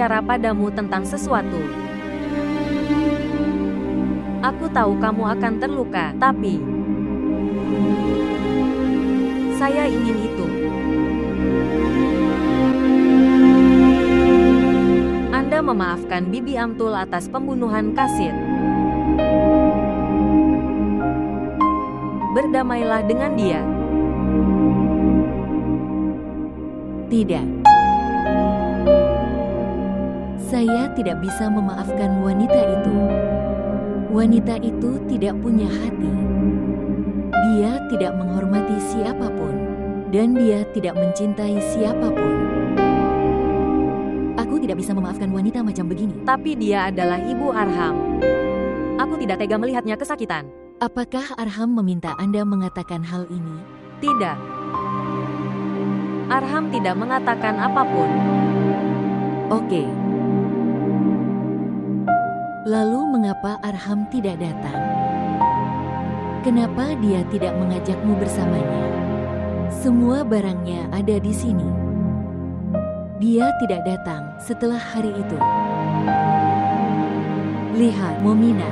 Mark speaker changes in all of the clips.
Speaker 1: berbicara padamu tentang sesuatu. Aku tahu kamu akan terluka, tapi saya ingin itu. Anda memaafkan Bibi Amtul atas pembunuhan Kasit. Berdamailah dengan dia.
Speaker 2: Tidak. Saya tidak bisa memaafkan wanita itu. Wanita itu tidak punya hati. Dia tidak menghormati siapapun, dan dia tidak mencintai siapapun. Aku tidak bisa memaafkan wanita macam begini.
Speaker 1: Tapi dia adalah Ibu Arham. Aku tidak tega melihatnya kesakitan.
Speaker 2: Apakah Arham meminta Anda mengatakan hal ini?
Speaker 1: Tidak. Arham tidak mengatakan apapun.
Speaker 2: Oke. Lalu mengapa Arham tidak datang? Kenapa dia tidak mengajakmu bersamanya? Semua barangnya ada di sini. Dia tidak datang setelah hari itu. Lihat, Momina.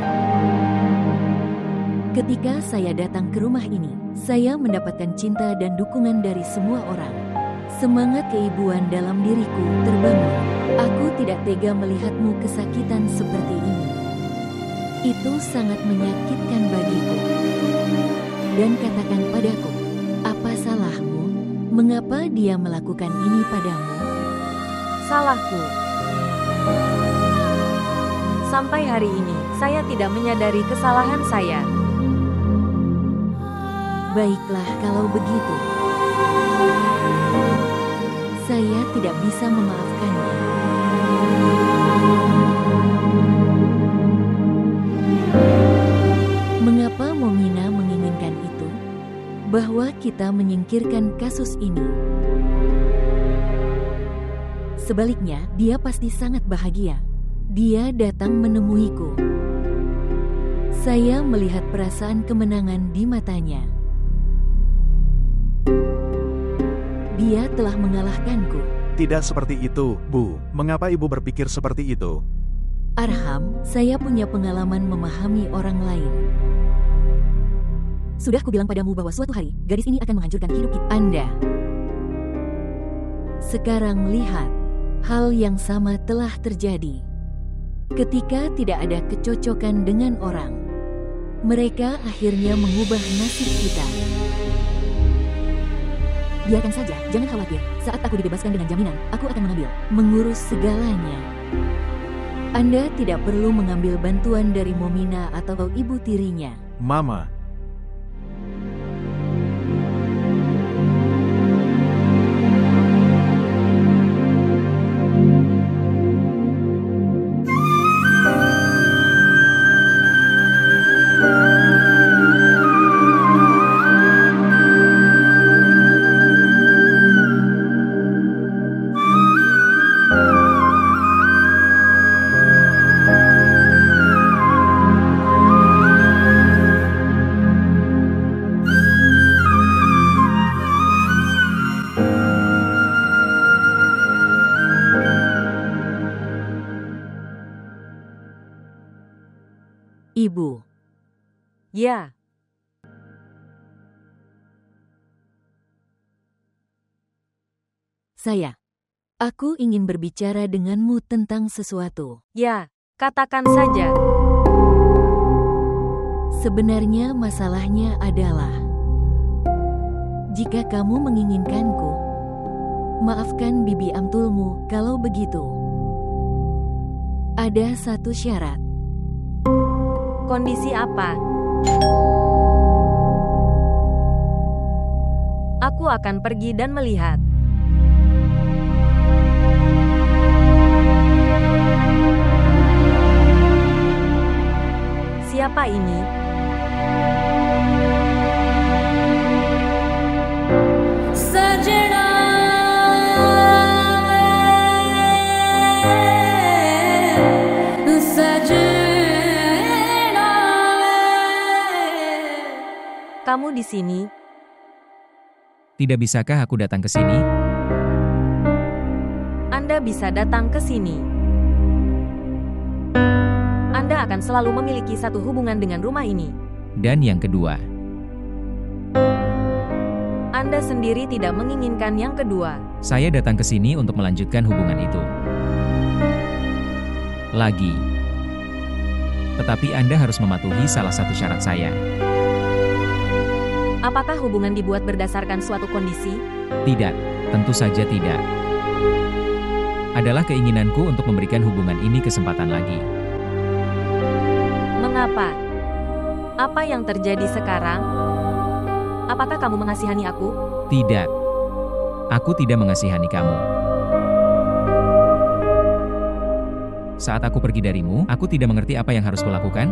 Speaker 2: Ketika saya datang ke rumah ini, saya mendapatkan cinta dan dukungan dari semua orang. Semangat keibuan dalam diriku terbangun. Aku tidak tega melihatmu kesakitan seperti ini. Itu sangat menyakitkan bagiku. Dan katakan padaku, apa salahmu? Mengapa dia melakukan ini padamu?
Speaker 1: Salahku. Sampai hari ini, saya tidak menyadari kesalahan saya.
Speaker 2: Baiklah kalau begitu. Saya tidak bisa memaafkannya. Mengapa Momina menginginkan itu? Bahwa kita menyingkirkan kasus ini. Sebaliknya, dia pasti sangat bahagia. Dia datang menemuiku. Saya melihat perasaan kemenangan di matanya. Dia telah mengalahkanku.
Speaker 3: Tidak seperti itu, Bu. Mengapa Ibu berpikir seperti itu?
Speaker 2: Arham, saya punya pengalaman memahami orang lain. Sudah kubilang padamu bahwa suatu hari, gadis ini akan menghancurkan hidup kita. Anda. Sekarang lihat, hal yang sama telah terjadi. Ketika tidak ada kecocokan dengan orang, mereka akhirnya mengubah nasib kita. Biarkan saja, jangan khawatir. Saat aku dibebaskan dengan jaminan, aku akan mengurus segalanya. Anda tidak perlu mengambil bantuan dari Momina atau ibu tirinya.
Speaker 3: Mama.
Speaker 2: Ibu.
Speaker 1: Ya.
Speaker 2: Aku ingin berbicara denganmu tentang sesuatu.
Speaker 1: Ya, katakan saja.
Speaker 2: Sebenarnya masalahnya adalah, jika kamu menginginkanku, maafkan Bibi Amtulmu kalau begitu. Ada satu syarat.
Speaker 1: Kondisi apa? Aku akan pergi dan melihat. Siapa ini? Kamu di sini?
Speaker 4: Tidak bisakah aku datang ke sini?
Speaker 1: Anda bisa datang ke sini. Anda akan selalu memiliki satu hubungan dengan rumah ini.
Speaker 4: Dan yang kedua,
Speaker 1: Anda sendiri tidak menginginkan yang kedua.
Speaker 4: saya datang ke sini untuk melanjutkan hubungan itu. Lagi. Tetapi Anda harus mematuhi salah satu syarat saya.
Speaker 1: Apakah hubungan dibuat berdasarkan suatu kondisi?
Speaker 4: Tidak, tentu saja tidak. Adalah keinginanku untuk memberikan hubungan ini kesempatan lagi.
Speaker 1: Mengapa? Apa yang terjadi sekarang? Apakah kamu mengasihani aku?
Speaker 4: Tidak. Aku tidak mengasihani kamu. Saat aku pergi darimu, aku tidak mengerti apa yang harus kulakukan.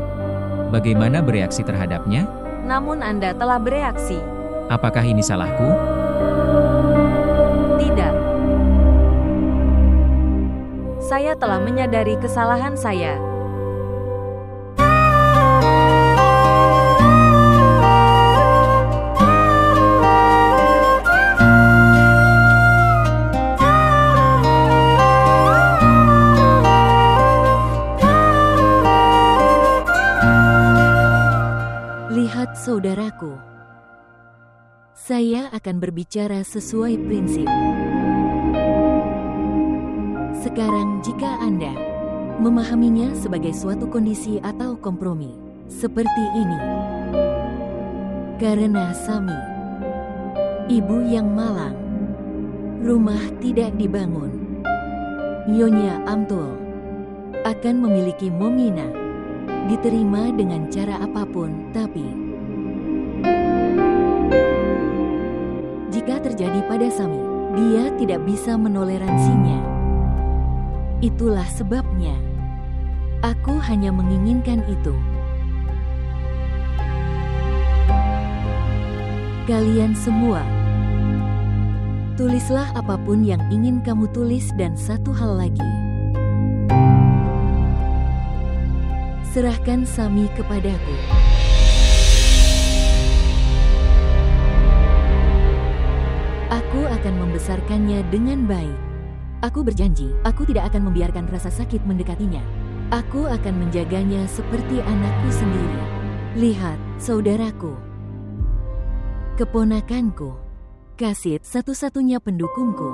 Speaker 4: Bagaimana bereaksi terhadapnya?
Speaker 1: Namun Anda telah bereaksi.
Speaker 4: Apakah ini salahku?
Speaker 1: Tidak. Saya telah menyadari kesalahan saya.
Speaker 2: Lihat saudaraku, saya akan berbicara sesuai prinsip. Sekarang jika Anda memahaminya sebagai suatu kondisi atau kompromi, seperti ini. Karena Sami, ibu yang malang, rumah tidak dibangun. Nyonya Amtul akan memiliki Momina, diterima dengan cara apapun, tapi jika terjadi pada Sami, dia tidak bisa menoleransinya. Itulah sebabnya aku hanya menginginkan itu. Kalian semua, tulislah apapun yang ingin kamu tulis, dan satu hal lagi. Serahkan Sami kepadaku. Aku akan membesarkannya dengan baik. Aku berjanji, aku tidak akan membiarkan rasa sakit mendekatinya. Aku akan menjaganya seperti anakku sendiri. Lihat, saudaraku. Keponakanku. Kasit satu-satunya pendukungku.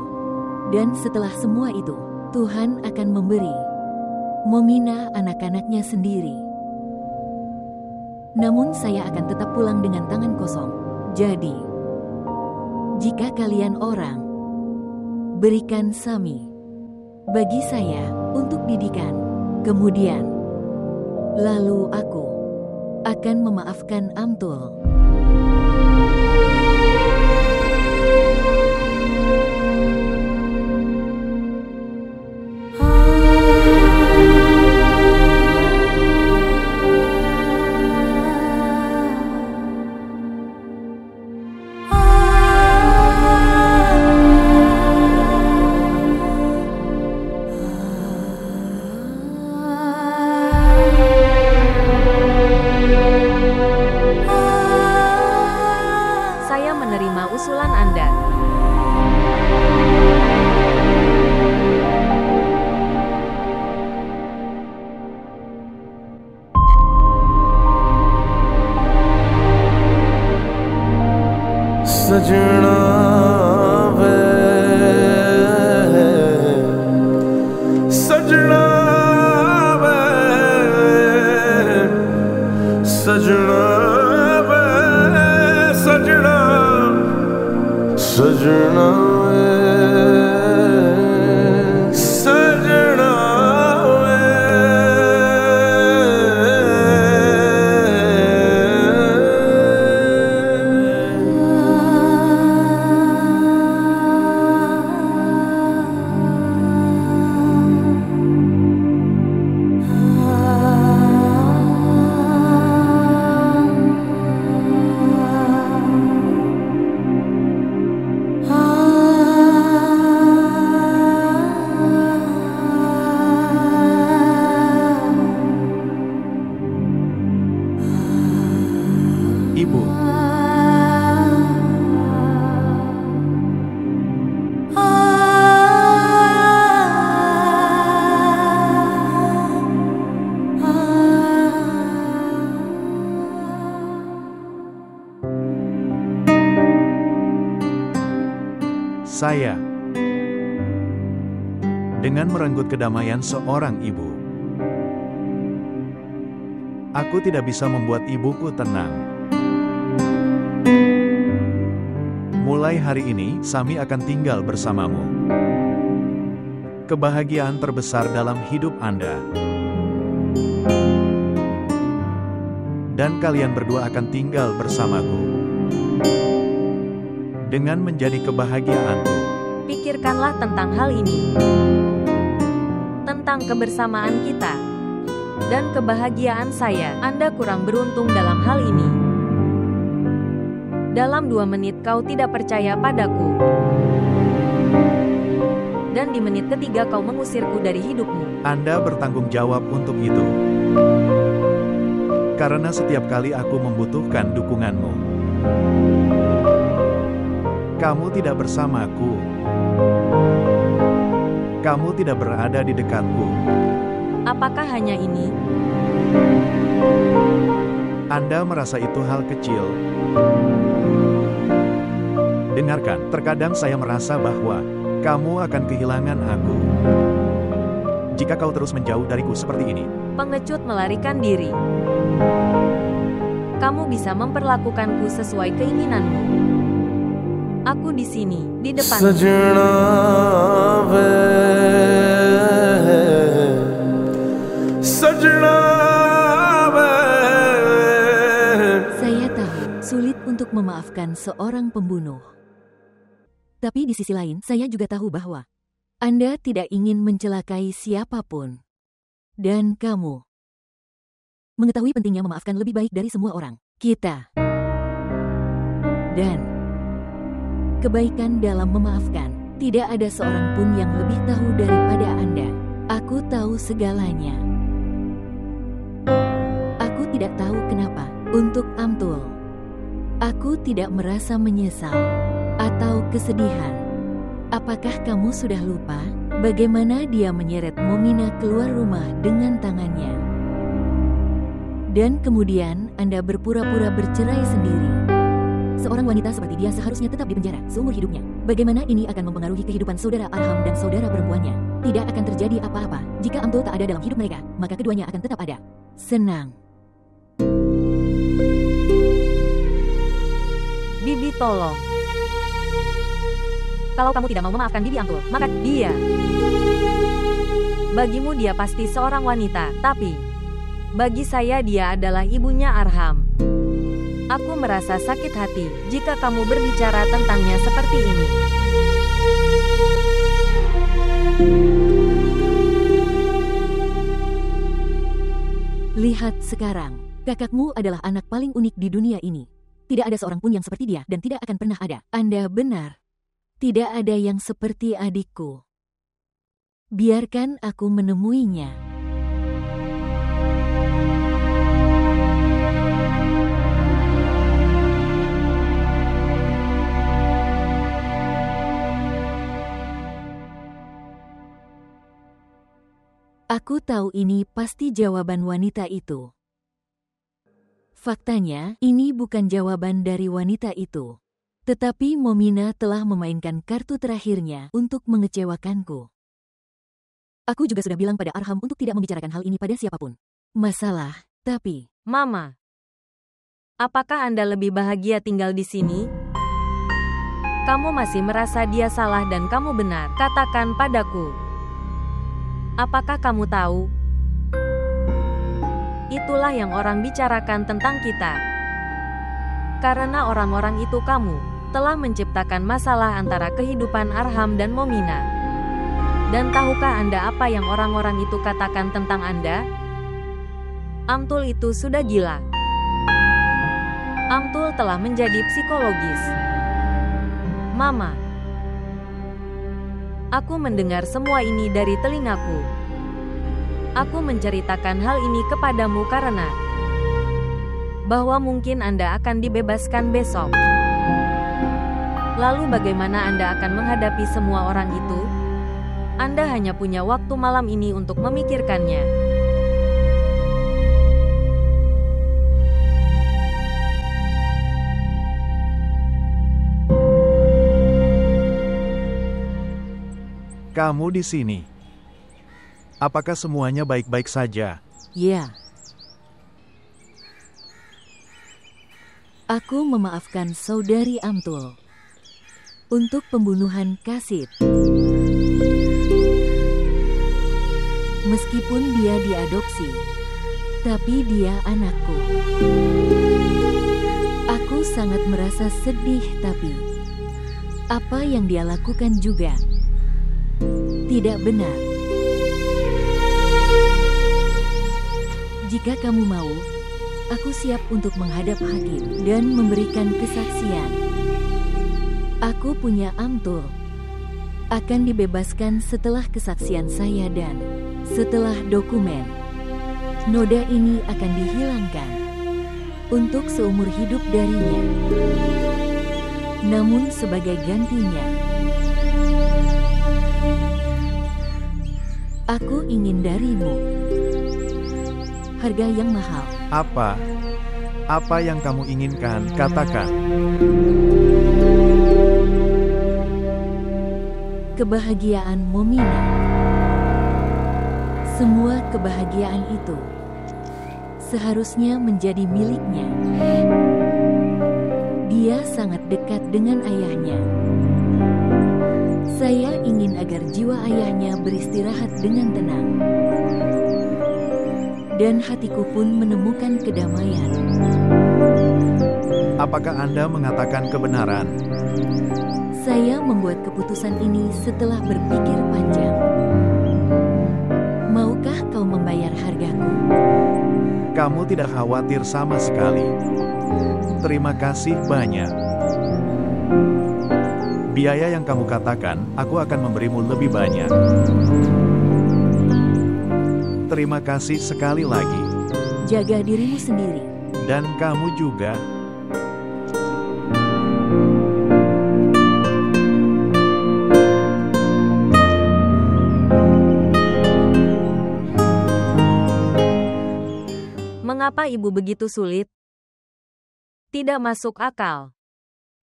Speaker 2: Dan setelah semua itu, Tuhan akan memberi Momina anak-anaknya sendiri. Namun saya akan tetap pulang dengan tangan kosong. Jadi, jika kalian orang, berikan Sami bagi saya untuk didikan. Kemudian, lalu aku akan memaafkan Amtul.
Speaker 1: Saya menerima usulan Anda.
Speaker 5: सजना वे सजना वे सजना वे सजना सजना वे सजना
Speaker 3: Ibu.
Speaker 5: ah
Speaker 3: Saya. Dengan merenggut kedamaian seorang ibu. Aku tidak bisa membuat ibuku tenang. Mulai hari ini, Sami akan tinggal bersamamu. Kebahagiaan terbesar dalam hidup Anda. Dan kalian berdua akan tinggal bersamaku. Dengan menjadi kebahagiaanku.
Speaker 1: Pikirkanlah tentang hal ini. Tentang kebersamaan kita. Dan kebahagiaan saya. Anda kurang beruntung dalam hal ini. Dalam 2 menit kau tidak percaya padaku. Dan di menit ketiga kau mengusirku dari hidupmu.
Speaker 3: Anda bertanggung jawab untuk itu. Karena setiap kali aku membutuhkan dukunganmu. Kamu tidak bersamaku. Kamu tidak berada di dekatku.
Speaker 1: Apakah hanya ini?
Speaker 3: Anda merasa itu hal kecil. Dengarkan, terkadang saya merasa bahwa kamu akan kehilangan aku. Jika kau terus menjauh dariku seperti ini.
Speaker 1: Pengecut melarikan diri. Kamu bisa memperlakukanku sesuai keinginanmu. Aku di sini, di depanmu.
Speaker 5: Sajna ve, sajna ve.
Speaker 2: Saya tahu, sulit untuk memaafkan seorang pembunuh. Tapi di sisi lain, saya juga tahu bahwa Anda tidak ingin mencelakai siapapun. Dan kamu mengetahui pentingnya memaafkan lebih baik dari semua orang. Kita. Dan kebaikan dalam memaafkan. Tidak ada seorang pun yang lebih tahu daripada Anda. Aku tahu segalanya. Aku tidak tahu kenapa. Untuk Amtul, aku tidak merasa menyesal atau kesedihan. Apakah kamu sudah lupa bagaimana dia menyeret Momina keluar rumah dengan tangannya? Dan kemudian Anda berpura-pura bercerai sendiri. Seorang wanita seperti dia seharusnya tetap di penjara seumur hidupnya. Bagaimana ini akan mempengaruhi kehidupan saudara Arham dan saudara perempuannya? Tidak akan terjadi apa-apa. Jika Amtul tak ada dalam hidup mereka, maka keduanya akan tetap ada. Senang.
Speaker 1: Bibi tolong. Kalau kamu tidak mau memaafkan Bibi Amtul, maka dia. Bagimu dia pasti seorang wanita, tapi bagi saya dia adalah ibunya Arham. Aku merasa sakit hati jika kamu berbicara tentangnya seperti ini.
Speaker 2: Lihat sekarang, kakakmu adalah anak paling unik di dunia ini. Tidak ada seorang pun yang seperti dia dan tidak akan pernah ada. Anda benar. Tidak ada yang seperti adikku. Biarkan aku menemuinya. Aku tahu ini pasti jawaban wanita itu. Faktanya, ini bukan jawaban dari wanita itu. Tetapi Momina telah memainkan kartu terakhirnya untuk mengecewakanku. Aku juga sudah bilang pada Arham untuk tidak membicarakan hal ini pada siapapun. Masalah, tapi...
Speaker 1: Mama, apakah Anda lebih bahagia tinggal di sini? Kamu masih merasa dia salah dan kamu benar. Katakan padaku. Apakah kamu tahu? Itulah yang orang bicarakan tentang kita. Karena orang-orang itu kamu telah menciptakan masalah antara kehidupan Arham dan Momina. Dan tahukah Anda apa yang orang-orang itu katakan tentang Anda? Amtul itu sudah gila. Amtul telah menjadi psikologis. Mama, aku mendengar semua ini dari telingaku. Aku menceritakan hal ini kepadamu karena bahwa mungkin Anda akan dibebaskan besok. Lalu bagaimana Anda akan menghadapi semua orang itu? Anda hanya punya waktu malam ini untuk memikirkannya.
Speaker 3: Kamu di sini. Apakah semuanya baik-baik saja?
Speaker 2: Ya. Aku memaafkan saudari Amtul untuk pembunuhan Kasid. Meskipun dia diadopsi, tapi dia anakku. Aku sangat merasa sedih, tapi apa yang dia lakukan juga tidak benar. Jika kamu mau, aku siap untuk menghadap hakim dan memberikan kesaksian. Aku punya Amtul. Akan dibebaskan setelah kesaksian saya dan setelah dokumen. Noda ini akan dihilangkan untuk seumur hidup darinya. Namun sebagai gantinya, aku ingin darimu harga yang mahal.
Speaker 3: Apa? Apa yang kamu inginkan? Katakan.
Speaker 2: Kebahagiaan Momina. Semua kebahagiaan itu seharusnya menjadi miliknya. Dia sangat dekat dengan ayahnya. Saya ingin agar jiwa ayahnya beristirahat dengan tenang. Dan hatiku pun menemukan kedamaian.
Speaker 3: Apakah Anda mengatakan kebenaran?
Speaker 2: Saya membuat keputusan ini setelah berpikir panjang. Maukah kau membayar hargaku?
Speaker 3: Kamu tidak khawatir sama sekali. Terima kasih banyak. Biaya yang kamu katakan, aku akan memberimu lebih banyak. Terima kasih sekali lagi.
Speaker 2: Jaga dirimu sendiri.
Speaker 3: Dan kamu juga.
Speaker 1: Mengapa ibu begitu sulit? Tidak masuk akal.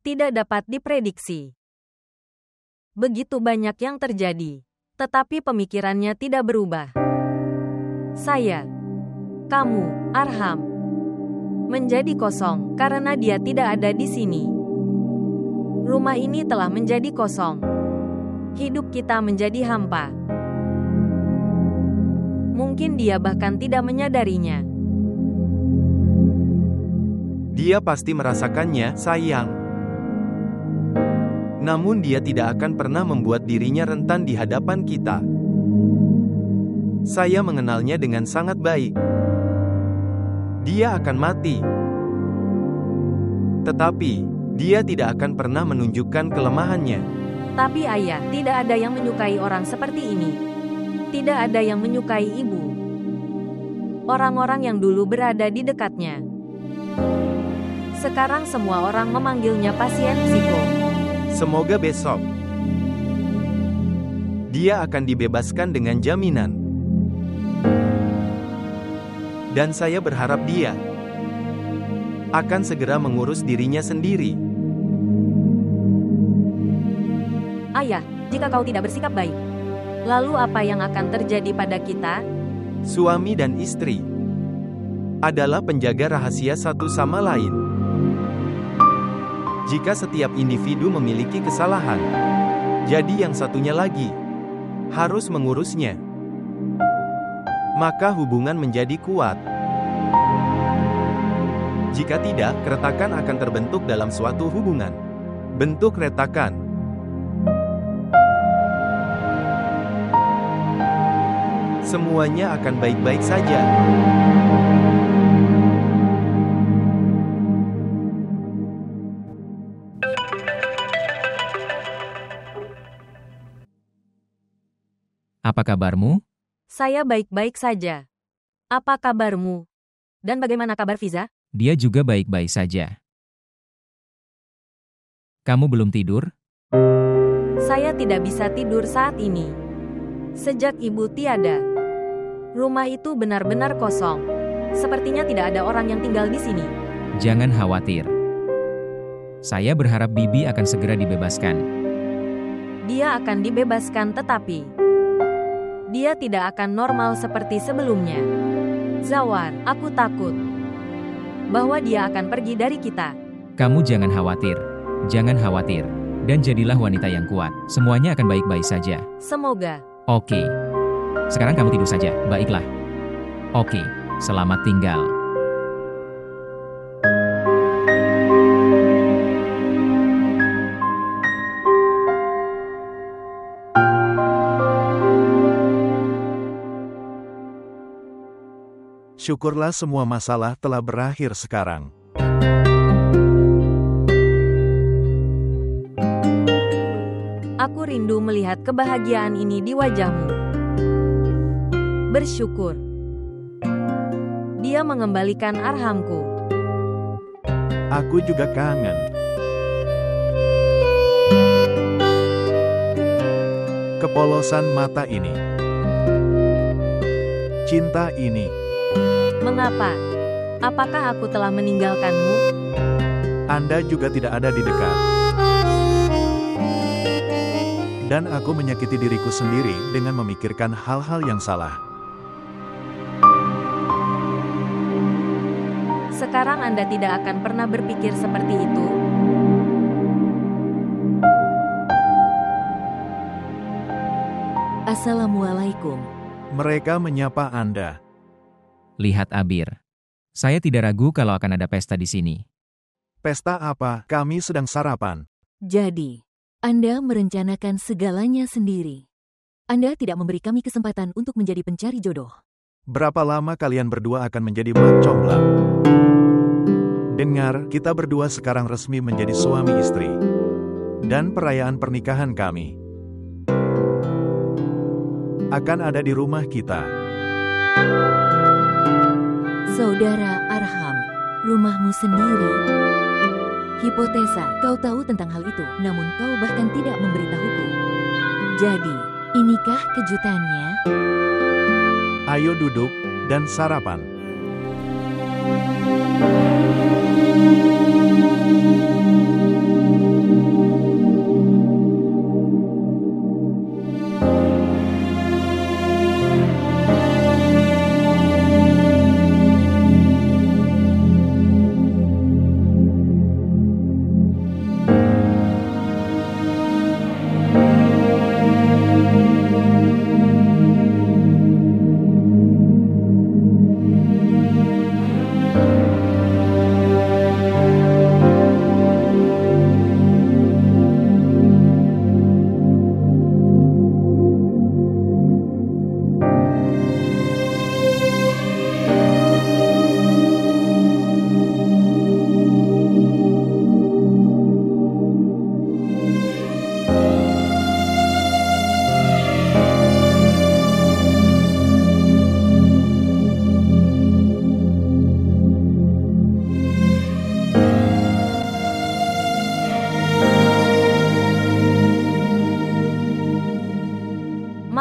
Speaker 1: Tidak dapat diprediksi. Begitu banyak yang terjadi, tetapi pemikirannya tidak berubah. Saya, kamu, Arham, menjadi kosong karena dia tidak ada di sini. Rumah ini telah menjadi kosong. Hidup kita menjadi hampa. Mungkin dia bahkan tidak menyadarinya.
Speaker 6: Dia pasti merasakannya, sayang. Namun dia tidak akan pernah membuat dirinya rentan di hadapan kita. Saya mengenalnya dengan sangat baik. Dia akan mati. Tetapi, dia tidak akan pernah menunjukkan kelemahannya.
Speaker 1: Tapi ayah, tidak ada yang menyukai orang seperti ini. Tidak ada yang menyukai ibu. Orang-orang yang dulu berada di dekatnya. Sekarang semua orang memanggilnya pasien psiko.
Speaker 6: Semoga besok dia akan dibebaskan dengan jaminan. Dan saya berharap dia akan segera mengurus dirinya sendiri.
Speaker 1: Ayah, jika kau tidak bersikap baik, lalu apa yang akan terjadi pada kita?
Speaker 6: Suami dan istri adalah penjaga rahasia satu sama lain. Jika setiap individu memiliki kesalahan, jadi yang satunya lagi harus mengurusnya. Maka hubungan menjadi kuat. Jika tidak, keretakan akan terbentuk dalam suatu hubungan. Bentuk retakan. Semuanya akan baik-baik saja.
Speaker 4: Apa kabarmu?
Speaker 1: Saya baik-baik saja. Apa kabarmu? Dan bagaimana kabar Fiza?
Speaker 4: Dia juga baik-baik saja. Kamu belum tidur?
Speaker 1: Saya tidak bisa tidur saat ini. Sejak ibu tiada, rumah itu benar-benar kosong. Sepertinya tidak ada orang yang tinggal di sini.
Speaker 4: Jangan khawatir. Saya berharap Bibi akan segera dibebaskan.
Speaker 1: Dia akan dibebaskan tetapi dia tidak akan normal seperti sebelumnya. Zawar, aku takut bahwa dia akan pergi dari kita.
Speaker 4: Kamu jangan khawatir. Jangan khawatir. Dan jadilah wanita yang kuat. Semuanya akan baik-baik saja.
Speaker 1: Semoga.
Speaker 4: Oke. Sekarang kamu tidur saja, baiklah. Oke, selamat tinggal.
Speaker 3: Syukurlah semua masalah telah berakhir sekarang.
Speaker 1: Aku rindu melihat kebahagiaan ini di wajahmu. Bersyukur. Dia mengembalikan arhamku.
Speaker 3: Aku juga kangen. Kepolosan mata ini. Cinta ini.
Speaker 1: Mengapa? Apakah aku telah meninggalkanmu?
Speaker 3: Anda juga tidak ada di dekat. Dan aku menyakiti diriku sendiri dengan memikirkan hal-hal yang salah.
Speaker 1: Sekarang Anda tidak akan pernah berpikir seperti itu.
Speaker 2: Assalamualaikum.
Speaker 3: Mereka menyapa Anda.
Speaker 4: Lihat Abir. Saya tidak ragu kalau akan ada pesta di sini.
Speaker 3: Pesta apa? Kami sedang sarapan.
Speaker 2: Jadi, Anda merencanakan segalanya sendiri. Anda tidak memberi kami kesempatan untuk menjadi pencari jodoh.
Speaker 3: Berapa lama kalian berdua akan menjadi mak comblang? Dengar, kita berdua sekarang resmi menjadi suami istri. Dan perayaan pernikahan kami akan ada di rumah kita.
Speaker 2: Saudara Arham, rumahmu sendiri. Hipotesa, kau tahu tentang hal itu, namun kau bahkan tidak memberitahuku. Jadi, inikah kejutannya?
Speaker 3: Ayo duduk dan sarapan.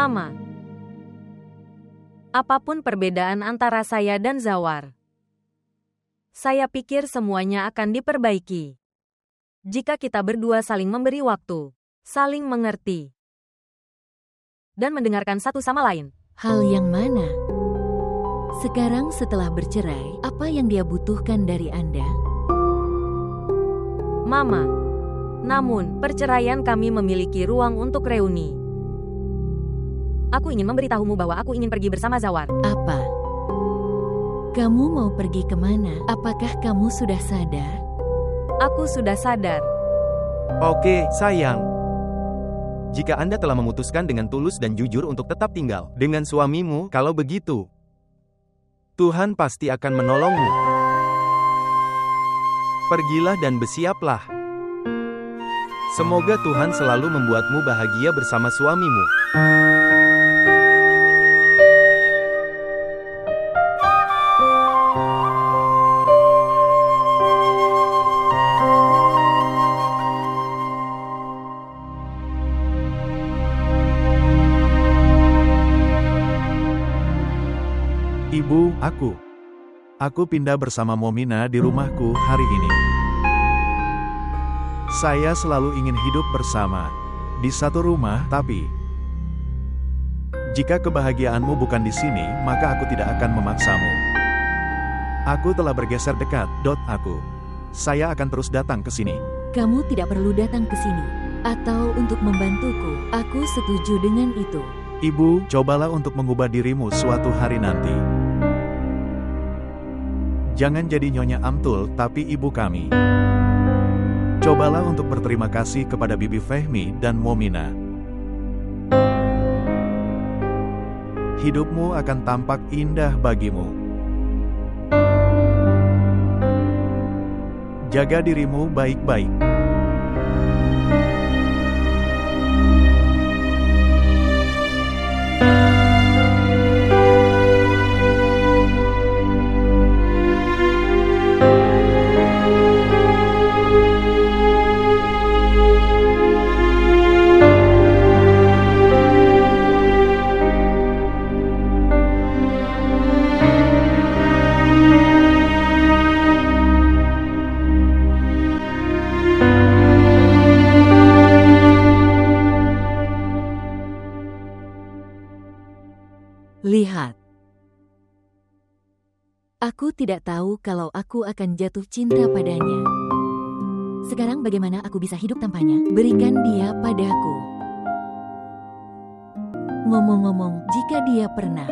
Speaker 1: Mama. Apapun perbedaan antara saya dan Zawar, saya pikir semuanya akan diperbaiki. Jika kita berdua saling memberi waktu, saling mengerti, dan mendengarkan satu sama lain.
Speaker 2: Hal yang mana? Sekarang setelah bercerai, apa yang dia butuhkan dari Anda?
Speaker 1: Mama. Namun, perceraian kami memiliki ruang untuk reuni. Aku ingin memberitahumu bahwa aku ingin pergi bersama Zawar.
Speaker 2: Apa? Kamu mau pergi kemana? Apakah kamu sudah sadar?
Speaker 1: Aku sudah sadar.
Speaker 6: Oke, sayang. Jika Anda telah memutuskan dengan tulus dan jujur untuk tetap tinggal dengan suamimu, kalau begitu, Tuhan pasti akan menolongmu. Pergilah dan bersiaplah. Semoga Tuhan selalu membuatmu bahagia bersama suamimu.
Speaker 3: Ibu, aku pindah bersama Momina di rumahku hari ini. Saya selalu ingin hidup bersama di satu rumah, tapi jika kebahagiaanmu bukan di sini, maka aku tidak akan memaksamu. Aku telah bergeser dekat. Saya akan terus datang ke sini.
Speaker 2: Kamu tidak perlu datang ke sini atau untuk membantuku. Aku setuju dengan itu.
Speaker 3: Ibu, cobalah untuk mengubah dirimu suatu hari nanti. Jangan jadi Nyonya Amtul, tapi ibu kami. Cobalah untuk berterima kasih kepada Bibi Fehmi dan Momina. Hidupmu akan tampak indah bagimu. Jaga dirimu baik-baik.
Speaker 2: Lihat. Aku tidak tahu kalau aku akan jatuh cinta padanya. Sekarang bagaimana aku bisa hidup tanpanya? Berikan dia padaku. Ngomong-ngomong, jika dia pernah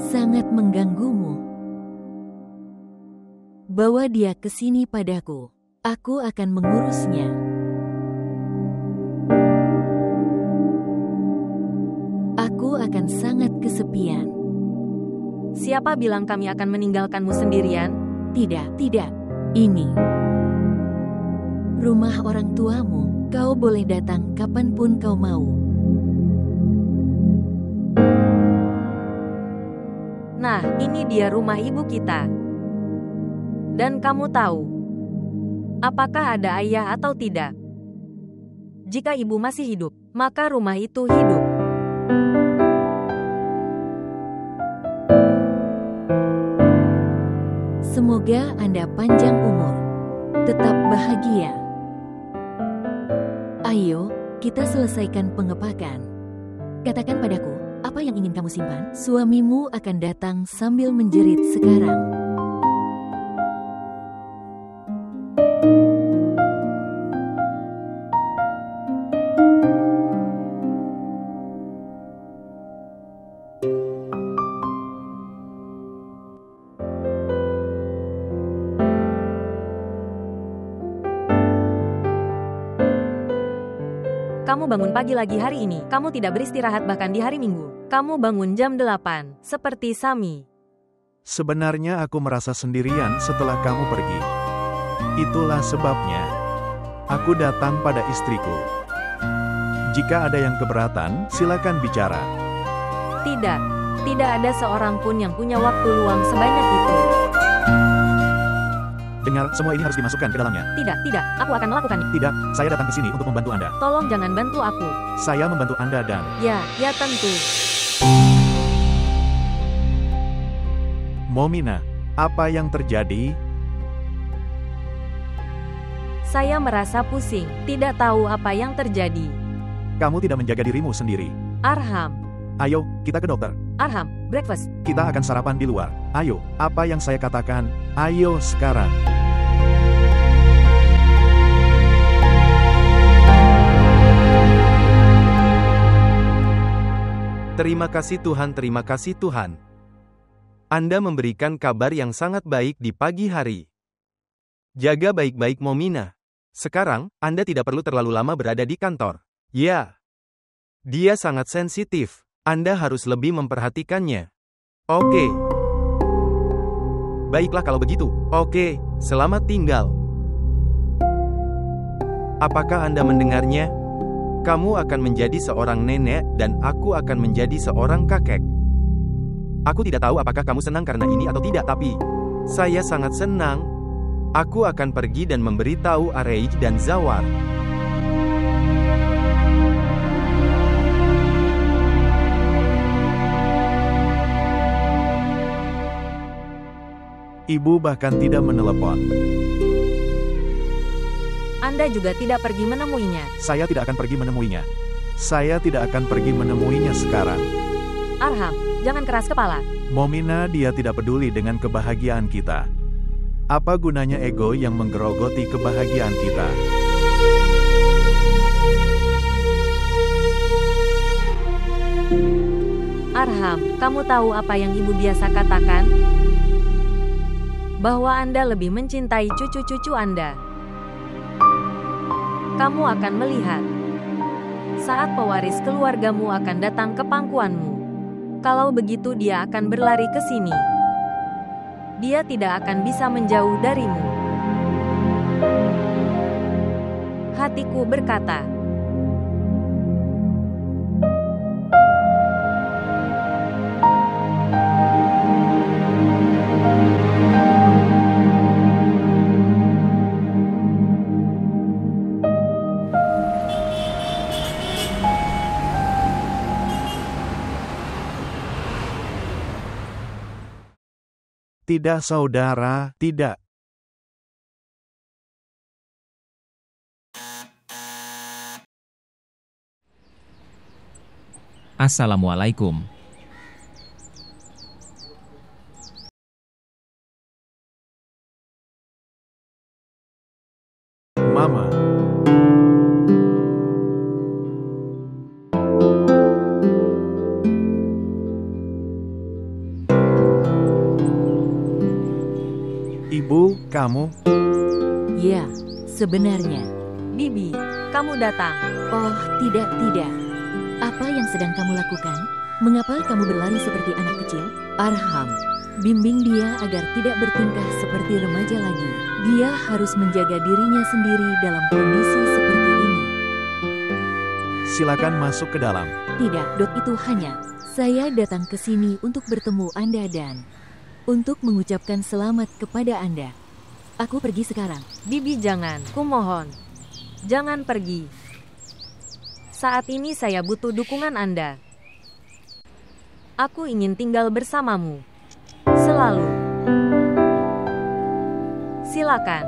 Speaker 2: sangat mengganggumu, bawa dia ke sini padaku. Aku akan mengurusnya. Aku akan sangat kesepian.
Speaker 1: Siapa bilang kami akan meninggalkanmu sendirian?
Speaker 2: Tidak. Ini rumah orang tuamu. Kau boleh datang kapanpun kau mau.
Speaker 1: Nah, ini dia rumah ibu kita. Dan kamu tahu, apakah ada ayah atau tidak? Jika ibu masih hidup, maka rumah itu hidup.
Speaker 2: Semoga Anda panjang umur, tetap bahagia. Ayo, kita selesaikan pengepakan. Katakan padaku, apa yang ingin kamu simpan? Suamimu akan datang sambil menjerit sekarang.
Speaker 1: Kamu bangun pagi lagi hari ini. Kamu tidak beristirahat bahkan di hari Minggu. Kamu bangun jam 8, seperti Sami.
Speaker 3: Sebenarnya aku merasa sendirian setelah kamu pergi. Itulah sebabnya aku datang pada istriku. Jika ada yang keberatan, silakan bicara.
Speaker 1: Tidak ada seorang pun yang punya waktu luang sebanyak itu.
Speaker 3: Dengar, semua ini harus dimasukkan ke dalamnya.
Speaker 1: Tidak, aku akan melakukannya.
Speaker 3: Tidak, saya datang ke sini untuk membantu Anda.
Speaker 1: Tolong jangan bantu aku.
Speaker 3: Saya membantu Anda dan...
Speaker 1: Ya tentu.
Speaker 3: Momina, apa yang terjadi?
Speaker 1: Saya merasa pusing, tidak tahu apa yang terjadi.
Speaker 3: Kamu tidak menjaga dirimu sendiri.
Speaker 1: Arham,
Speaker 3: Ayo, kita ke dokter.
Speaker 1: Arham, breakfast.
Speaker 3: Kita akan sarapan di luar. Ayo, apa yang saya katakan? Ayo sekarang.
Speaker 6: Terima kasih Tuhan, terima kasih Tuhan. Anda memberikan kabar yang sangat baik di pagi hari. Jaga baik-baik Momina. Sekarang, Anda tidak perlu terlalu lama berada di kantor. Ya. Dia sangat sensitif. Anda harus lebih memperhatikannya. Oke. Baiklah kalau begitu. Oke, selamat tinggal. Apakah Anda mendengarnya? Kamu akan menjadi seorang nenek dan aku akan menjadi seorang kakek. Aku tidak tahu apakah kamu senang karena ini atau tidak, tapi saya sangat senang. Aku akan pergi dan memberitahu Areij dan Zawar.
Speaker 3: Ibu bahkan tidak menelepon.
Speaker 1: Anda juga tidak pergi menemuinya.
Speaker 3: Saya tidak akan pergi menemuinya. Saya tidak akan pergi menemuinya sekarang.
Speaker 1: Arham, jangan keras kepala.
Speaker 3: Momina, dia tidak peduli dengan kebahagiaan kita. Apa gunanya ego yang menggerogoti kebahagiaan kita?
Speaker 1: Arham, kamu tahu apa yang ibu biasa katakan? Bahwa Anda lebih mencintai cucu-cucu Anda. Kamu akan melihat saat pewaris keluargamu akan datang ke pangkuanmu. Kalau begitu dia akan berlari ke sini. Dia tidak akan bisa menjauh darimu. Hatiku berkata,
Speaker 3: Tidak, saudara, tidak.
Speaker 4: Assalamualaikum.
Speaker 3: Mama. Ibu, kamu?
Speaker 2: Ya, sebenarnya.
Speaker 1: Bibi, kamu datang.
Speaker 2: Oh, tidak. Apa yang sedang kamu lakukan? Mengapa kamu berlari seperti anak kecil? Arham, bimbing dia agar tidak bertingkah seperti remaja lagi. Dia harus menjaga dirinya sendiri dalam kondisi seperti ini.
Speaker 3: Silakan masuk ke dalam.
Speaker 2: Tidak, Dok, itu hanya saya datang ke sini untuk bertemu Anda dan untuk mengucapkan selamat kepada Anda. Aku pergi sekarang.
Speaker 1: Bibi, jangan, kumohon. Jangan pergi. Saat ini saya butuh dukungan Anda. Aku ingin tinggal bersamamu. Selalu. Silakan.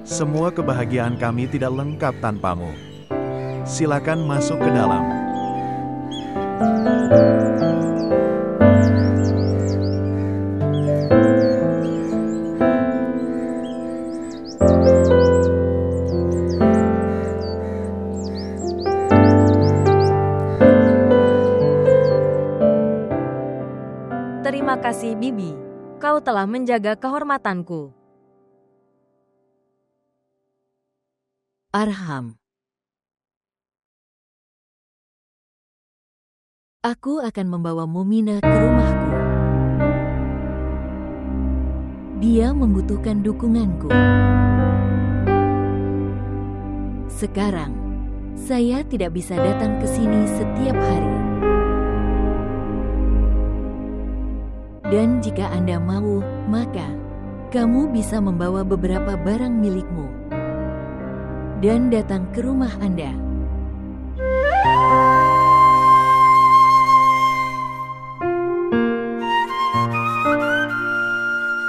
Speaker 3: Semua kebahagiaan kami tidak lengkap tanpamu. Silakan masuk ke dalam.
Speaker 1: Terima kasih, Bibi. Kau telah menjaga kehormatanku.
Speaker 2: Arham. Aku akan membawa Momina ke rumahku. Dia membutuhkan dukunganku. Sekarang, saya tidak bisa datang ke sini setiap hari. Dan jika Anda mau, maka kamu bisa membawa beberapa barang milikmu dan datang ke rumah Anda.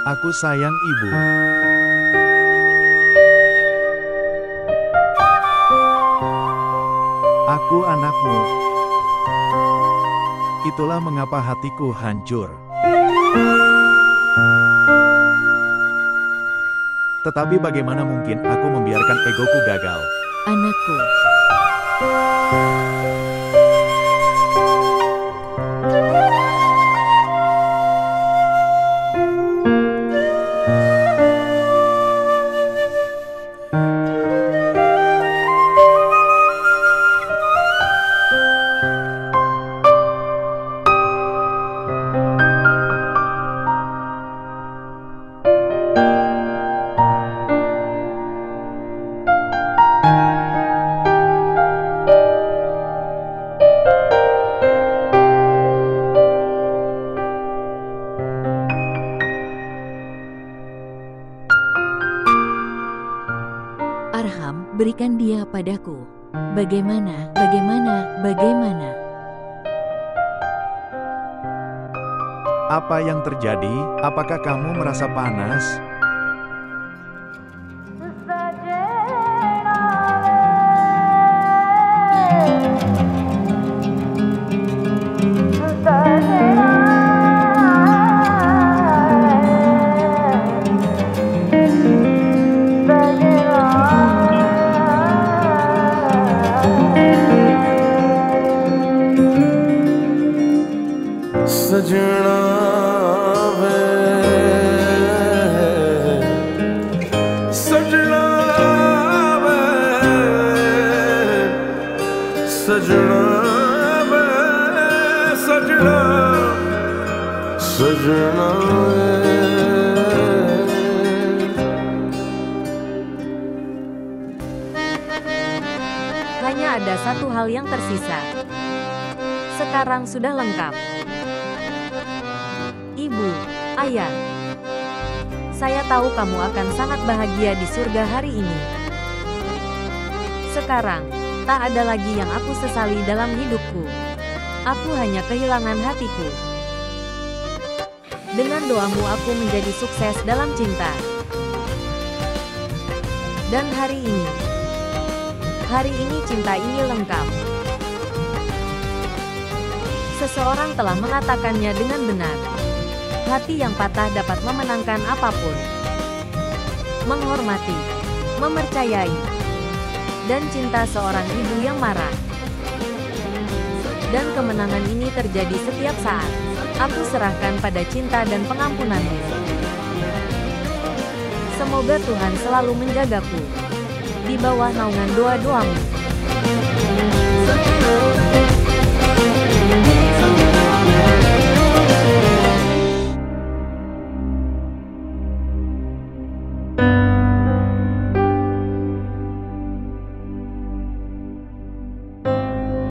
Speaker 3: Aku sayang ibu. Aku anakmu. Itulah mengapa hatiku hancur. Tetapi bagaimana mungkin aku membiarkan egoku gagal?
Speaker 2: Anakku. Arham, berikan dia padaku. Bagaimana?
Speaker 3: Apa yang terjadi? Apakah kamu merasa panas?
Speaker 5: सजना वे सजना सजना वे।
Speaker 1: Hanya ada satu hal yang tersisa. Sekarang sudah lengkap. Ibu, Ayah, saya tahu kamu akan sangat bahagia di surga hari ini. Sekarang, tak ada lagi yang aku sesali dalam hidupku. Aku hanya kehilangan hatiku. Dengan doamu aku menjadi sukses dalam cinta. Dan hari ini cinta ini lengkap. Seseorang telah mengatakannya dengan benar. Hati yang patah dapat memenangkan apapun. Menghormati, mempercayai, dan cinta seorang ibu yang marah. Dan kemenangan ini terjadi setiap saat. Aku serahkan pada cinta dan pengampunanmu. Semoga Tuhan selalu menjagaku. Di bawah naungan doa-doamu.